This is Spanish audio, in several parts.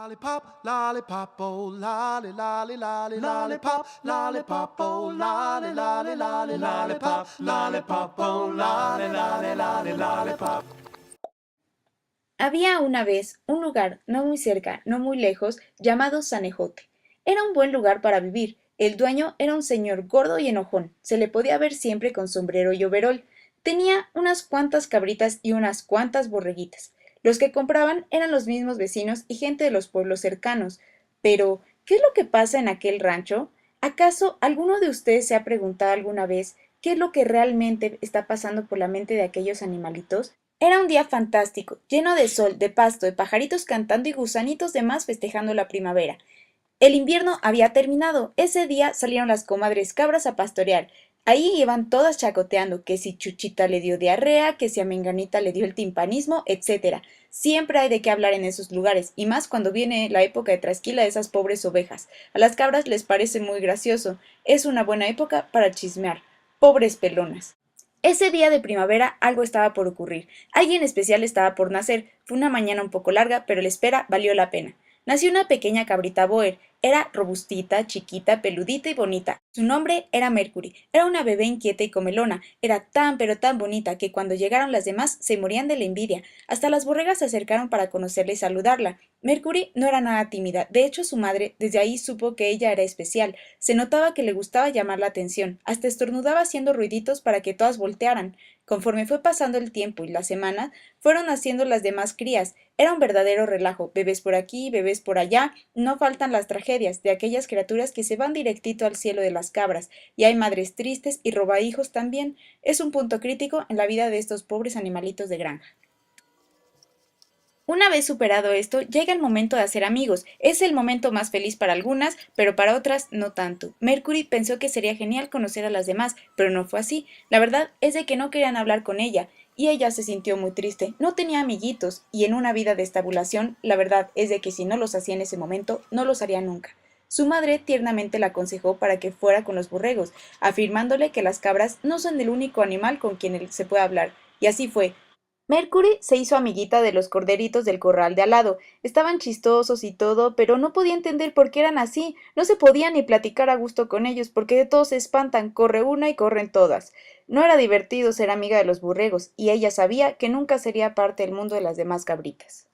Lollipop, lollipop, oh, lolly, lolly, lolly, lollipop, lollipop, oh, lolly, lolly, lolly, lollipop, lollipop, oh, lolly, lolly, lolly, lollipop. Había una vez un lugar no muy cerca, no muy lejos, llamado Sanejote. Era un buen lugar para vivir. El dueño era un señor gordo y enojón. Se le podía ver siempre con sombrero y overol. Tenía unas cuantas cabritas y unas cuantas borreguitas. Los que compraban eran los mismos vecinos y gente de los pueblos cercanos. Pero, ¿qué es lo que pasa en aquel rancho? ¿Acaso alguno de ustedes se ha preguntado alguna vez qué es lo que realmente está pasando por la mente de aquellos animalitos? Era un día fantástico, lleno de sol, de pasto, de pajaritos cantando y gusanitos de más festejando la primavera. El invierno había terminado. Ese día salieron las comadres cabras a pastorear. Ahí iban todas chacoteando, que si Chuchita le dio diarrea, que si a Menganita le dio el timpanismo, etcétera. Siempre hay de qué hablar en esos lugares, y más cuando viene la época de trasquila de esas pobres ovejas. A las cabras les parece muy gracioso. Es una buena época para chismear. Pobres pelonas. Ese día de primavera algo estaba por ocurrir. Alguien especial estaba por nacer. Fue una mañana un poco larga, pero la espera valió la pena. Nació una pequeña cabrita Boer. Era robustita, chiquita, peludita y bonita. Su nombre era Mercury. Era una bebé inquieta y comelona. Era tan pero tan bonita que cuando llegaron las demás se morían de la envidia. Hasta las borregas se acercaron para conocerla y saludarla. Mercury no era nada tímida. De hecho, su madre desde ahí supo que ella era especial. Se notaba que le gustaba llamar la atención. Hasta estornudaba haciendo ruiditos para que todas voltearan. Conforme fue pasando el tiempo y las semanas, fueron naciendo las demás crías. Era un verdadero relajo, bebés por aquí, bebés por allá, no faltan las tragedias de aquellas criaturas que se van directito al cielo de las cabras, y hay madres tristes y robahijos también. Es un punto crítico en la vida de estos pobres animalitos de granja. Una vez superado esto, llega el momento de hacer amigos. Es el momento más feliz para algunas, pero para otras no tanto. Mercury pensó que sería genial conocer a las demás, pero no fue así. La verdad es de que no querían hablar con ella, y ella se sintió muy triste. No tenía amiguitos, y en una vida de estabulación, la verdad es de que si no los hacía en ese momento, no los haría nunca. Su madre tiernamente la aconsejó para que fuera con los borregos, afirmándole que las cabras no son el único animal con quien él se puede hablar. Y así fue. Mercury se hizo amiguita de los corderitos del corral de al lado. Estaban chistosos y todo, pero no podía entender por qué eran así. No se podía ni platicar a gusto con ellos, porque de todos se espantan, corre una y corren todas. No era divertido ser amiga de los borregos, y ella sabía que nunca sería parte del mundo de las demás cabritas.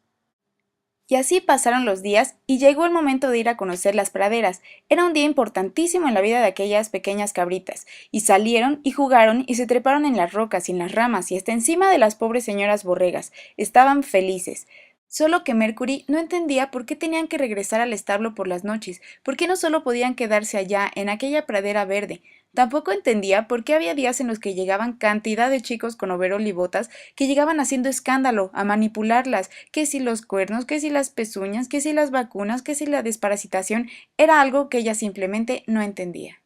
Y así pasaron los días y llegó el momento de ir a conocer las praderas. Era un día importantísimo en la vida de aquellas pequeñas cabritas, y salieron y jugaron y se treparon en las rocas y en las ramas y hasta encima de las pobres señoras borregas. Estaban felices. Solo que Mercury no entendía por qué tenían que regresar al establo por las noches, por qué no solo podían quedarse allá, en aquella pradera verde. Tampoco entendía por qué había días en los que llegaban cantidad de chicos con overol y botas que llegaban haciendo escándalo, a manipularlas, que si los cuernos, que si las pezuñas, que si las vacunas, que si la desparasitación, era algo que ella simplemente no entendía.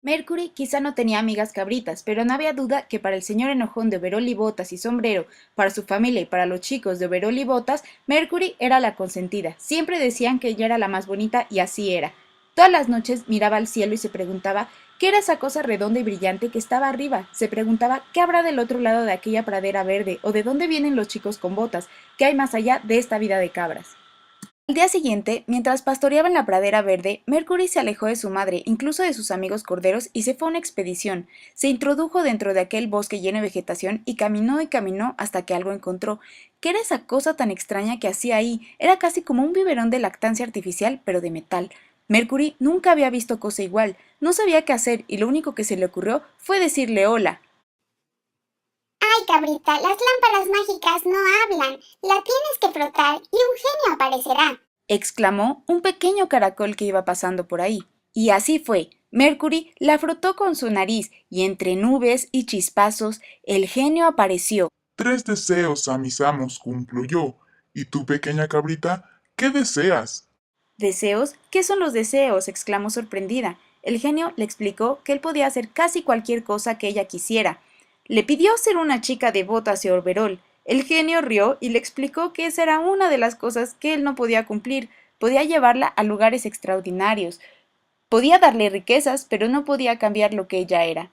Mercury quizá no tenía amigas cabritas, pero no había duda que para el señor enojón de overol y botas y sombrero, para su familia y para los chicos de overol y botas, Mercury era la consentida. Siempre decían que ella era la más bonita y así era. Todas las noches miraba al cielo y se preguntaba qué era esa cosa redonda y brillante que estaba arriba. Se preguntaba qué habrá del otro lado de aquella pradera verde o de dónde vienen los chicos con botas, qué hay más allá de esta vida de cabras. Al día siguiente, mientras pastoreaba en la pradera verde, Mercury se alejó de su madre, incluso de sus amigos corderos, y se fue a una expedición. Se introdujo dentro de aquel bosque lleno de vegetación y caminó hasta que algo encontró. ¿Qué era esa cosa tan extraña que hacía ahí? Era casi como un biberón de lactancia artificial, pero de metal. Mercury nunca había visto cosa igual, no sabía qué hacer y lo único que se le ocurrió fue decirle hola. Ay, cabrita, las lámparas mágicas no hablan. La tienes que frotar y un genio aparecerá. Exclamó un pequeño caracol que iba pasando por ahí. Y así fue. Mercury la frotó con su nariz y entre nubes y chispazos el genio apareció. 3 deseos a mis amos cumplo yo. ¿Y tú, pequeña cabrita, qué deseas? ¿Deseos? ¿Qué son los deseos? Exclamó sorprendida. El genio le explicó que él podía hacer casi cualquier cosa que ella quisiera. Le pidió ser una chica de botas y overol. El genio rió y le explicó que esa era una de las cosas que él no podía cumplir. Podía llevarla a lugares extraordinarios. Podía darle riquezas, pero no podía cambiar lo que ella era.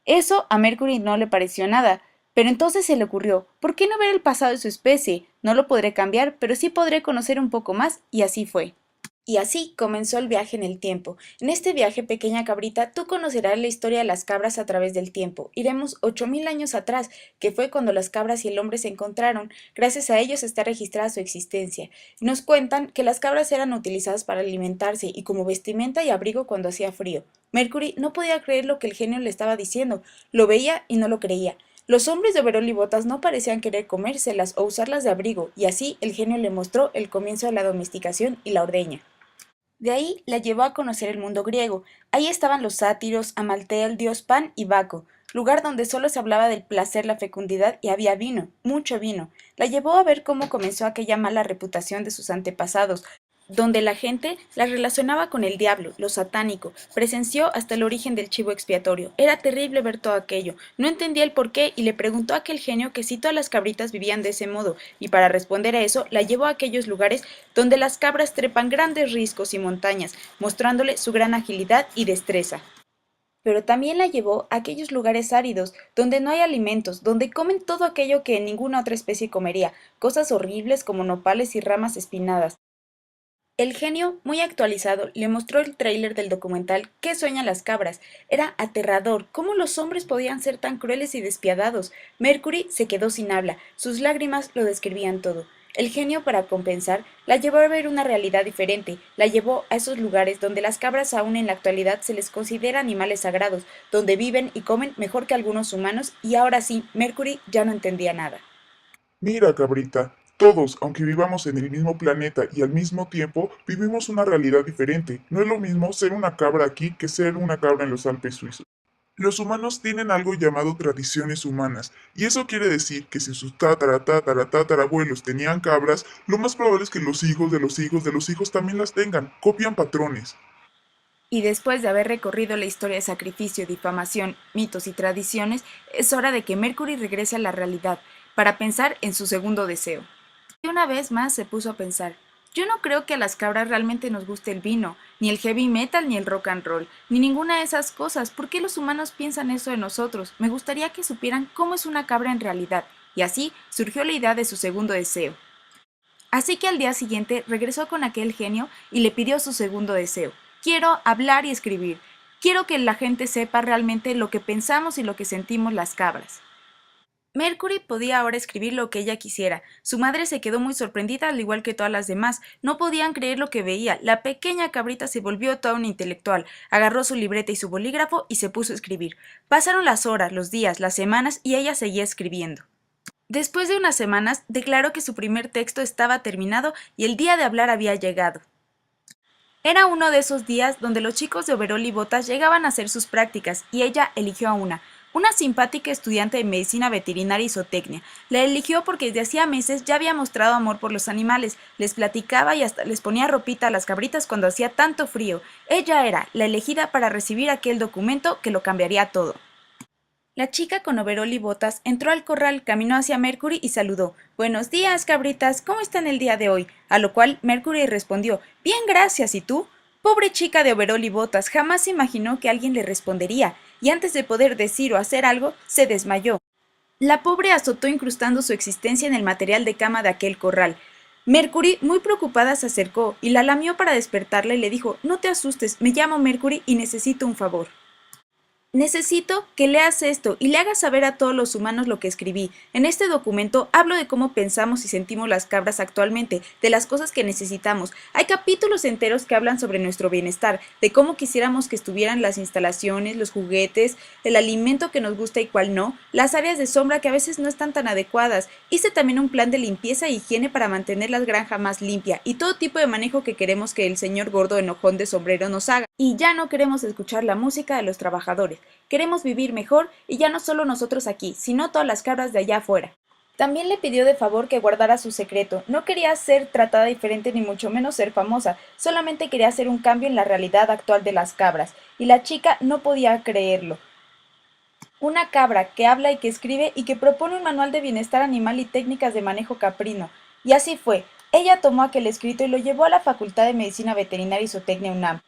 Eso a Mercury no le pareció nada. Pero entonces se le ocurrió, ¿por qué no ver el pasado de su especie? No lo podré cambiar, pero sí podré conocer un poco más, y así fue. Y así comenzó el viaje en el tiempo. En este viaje, pequeña cabrita, tú conocerás la historia de las cabras a través del tiempo. Iremos 8000 años atrás, que fue cuando las cabras y el hombre se encontraron. Gracias a ellos está registrada su existencia. Nos cuentan que las cabras eran utilizadas para alimentarse y como vestimenta y abrigo cuando hacía frío. Mercury no podía creer lo que el genio le estaba diciendo. Lo veía y no lo creía. Los hombres de Overol y Botas no parecían querer comérselas o usarlas de abrigo, y así el genio le mostró el comienzo de la domesticación y la ordeña. De ahí la llevó a conocer el mundo griego. Ahí estaban los sátiros, Amaltea, el dios Pan y Baco, lugar donde solo se hablaba del placer, la fecundidad y había vino, mucho vino. La llevó a ver cómo comenzó aquella mala reputación de sus antepasados, donde la gente la relacionaba con el diablo, lo satánico. Presenció hasta el origen del chivo expiatorio. Era terrible ver todo aquello. No entendía el porqué y le preguntó a aquel genio que si todas las cabritas vivían de ese modo, y para responder a eso la llevó a aquellos lugares donde las cabras trepan grandes riscos y montañas, mostrándole su gran agilidad y destreza. Pero también la llevó a aquellos lugares áridos, donde no hay alimentos, donde comen todo aquello que ninguna otra especie comería, cosas horribles como nopales y ramas espinadas. El genio, muy actualizado, le mostró el tráiler del documental ¿Qué sueñan las cabras? Era aterrador. ¿Cómo los hombres podían ser tan crueles y despiadados? Mercury se quedó sin habla. Sus lágrimas lo describían todo. El genio, para compensar, la llevó a ver una realidad diferente. La llevó a esos lugares donde las cabras aún en la actualidad se les considera animales sagrados, donde viven y comen mejor que algunos humanos, y ahora sí, Mercury ya no entendía nada. Mira, cabrita, todos, aunque vivamos en el mismo planeta y al mismo tiempo, vivimos una realidad diferente. No es lo mismo ser una cabra aquí que ser una cabra en los Alpes suizos. Los humanos tienen algo llamado tradiciones humanas, y eso quiere decir que si sus tatarabuelos tenían cabras, lo más probable es que los hijos de los hijos de los hijos también las tengan, copian patrones. Y después de haber recorrido la historia de sacrificio, difamación, mitos y tradiciones, es hora de que Mercury regrese a la realidad, para pensar en su segundo deseo. Y una vez más se puso a pensar, yo no creo que a las cabras realmente nos guste el vino, ni el heavy metal, ni el rock and roll, ni ninguna de esas cosas. ¿Por qué los humanos piensan eso de nosotros? Me gustaría que supieran cómo es una cabra en realidad. Y así surgió la idea de su segundo deseo. Así que al día siguiente regresó con aquel genio y le pidió su segundo deseo. Quiero hablar y escribir. Quiero que la gente sepa realmente lo que pensamos y lo que sentimos las cabras. Mercury podía ahora escribir lo que ella quisiera. Su madre se quedó muy sorprendida, al igual que todas las demás. No podían creer lo que veía. La pequeña cabrita se volvió toda una intelectual. Agarró su libreta y su bolígrafo y se puso a escribir. Pasaron las horas, los días, las semanas y ella seguía escribiendo. Después de unas semanas, declaró que su primer texto estaba terminado y el día de hablar había llegado. Era uno de esos días donde los chicos de Overol y Botas llegaban a hacer sus prácticas y ella eligió a una simpática estudiante de medicina veterinaria y zootecnia. La eligió porque desde hacía meses ya había mostrado amor por los animales, les platicaba y hasta les ponía ropita a las cabritas cuando hacía tanto frío. Ella era la elegida para recibir aquel documento que lo cambiaría todo. La chica con overol y botas entró al corral, caminó hacia Mercury y saludó. «Buenos días, cabritas, ¿cómo están el día de hoy?» A lo cual Mercury respondió. «Bien, gracias, ¿y tú?» Pobre chica de overol y botas, jamás imaginó que alguien le respondería, y antes de poder decir o hacer algo, se desmayó. La pobre azotó incrustando su existencia en el material de cama de aquel corral. Mercury, muy preocupada, se acercó y la lamió para despertarla y le dijo: «No te asustes, me llamo Mercury y necesito un favor. Necesito que leas esto y le hagas saber a todos los humanos lo que escribí. En este documento hablo de cómo pensamos y sentimos las cabras actualmente, de las cosas que necesitamos. Hay capítulos enteros que hablan sobre nuestro bienestar, de cómo quisiéramos que estuvieran las instalaciones, los juguetes, el alimento que nos gusta y cuál no, las áreas de sombra que a veces no están tan adecuadas. Hice también un plan de limpieza e higiene para mantener la granja más limpia y todo tipo de manejo que queremos que el señor gordo enojón de sombrero nos haga. Y ya no queremos escuchar la música de los trabajadores. Queremos vivir mejor y ya no solo nosotros aquí, sino todas las cabras de allá afuera». También le pidió de favor que guardara su secreto. No quería ser tratada diferente ni mucho menos ser famosa, solamente quería hacer un cambio en la realidad actual de las cabras, y la chica no podía creerlo. Una cabra que habla y que escribe y que propone un manual de bienestar animal y técnicas de manejo caprino. Y así fue. Ella tomó aquel escrito y lo llevó a la Facultad de Medicina Veterinaria y Zootecnia UNAM.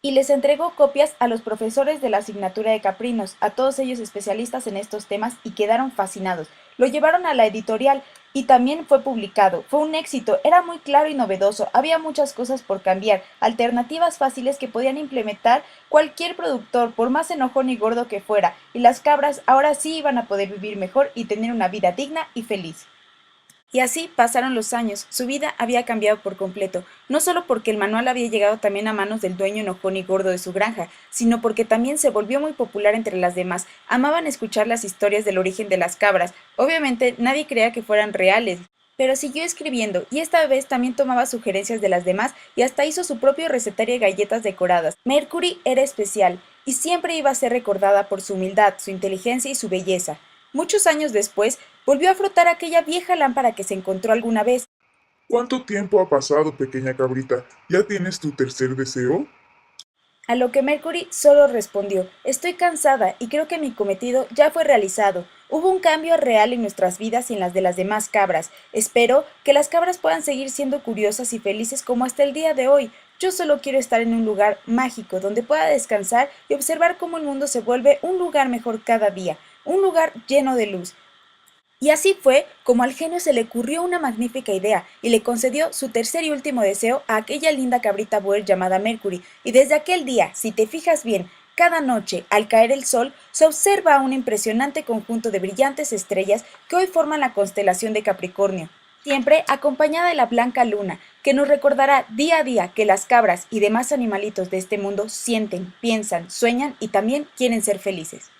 y les entregó copias a los profesores de la asignatura de caprinos, a todos ellos especialistas en estos temas, y quedaron fascinados. Lo llevaron a la editorial y también fue publicado. Fue un éxito, era muy claro y novedoso, había muchas cosas por cambiar, alternativas fáciles que podían implementar cualquier productor, por más enojón y gordo que fuera, y las cabras ahora sí iban a poder vivir mejor y tener una vida digna y feliz. Y así pasaron los años, su vida había cambiado por completo, no solo porque el manual había llegado también a manos del dueño enojón y gordo de su granja, sino porque también se volvió muy popular entre las demás, amaban escuchar las historias del origen de las cabras, obviamente nadie creía que fueran reales, pero siguió escribiendo, y esta vez también tomaba sugerencias de las demás y hasta hizo su propio recetario de galletas decoradas. Mercury era especial, y siempre iba a ser recordada por su humildad, su inteligencia y su belleza. Muchos años después, volvió a frotar aquella vieja lámpara que se encontró alguna vez. ¿Cuánto tiempo ha pasado, pequeña cabrita? ¿Ya tienes tu tercer deseo? A lo que Mercury solo respondió: estoy cansada y creo que mi cometido ya fue realizado. Hubo un cambio real en nuestras vidas y en las de las demás cabras. Espero que las cabras puedan seguir siendo curiosas y felices como hasta el día de hoy. Yo solo quiero estar en un lugar mágico donde pueda descansar y observar cómo el mundo se vuelve un lugar mejor cada día, un lugar lleno de luz. Y así fue como al genio se le ocurrió una magnífica idea y le concedió su tercer y último deseo a aquella linda cabrita Boer llamada Mercury, y desde aquel día, si te fijas bien, cada noche, al caer el sol, se observa un impresionante conjunto de brillantes estrellas que hoy forman la constelación de Capricornio, siempre acompañada de la blanca luna, que nos recordará día a día que las cabras y demás animalitos de este mundo sienten, piensan, sueñan y también quieren ser felices.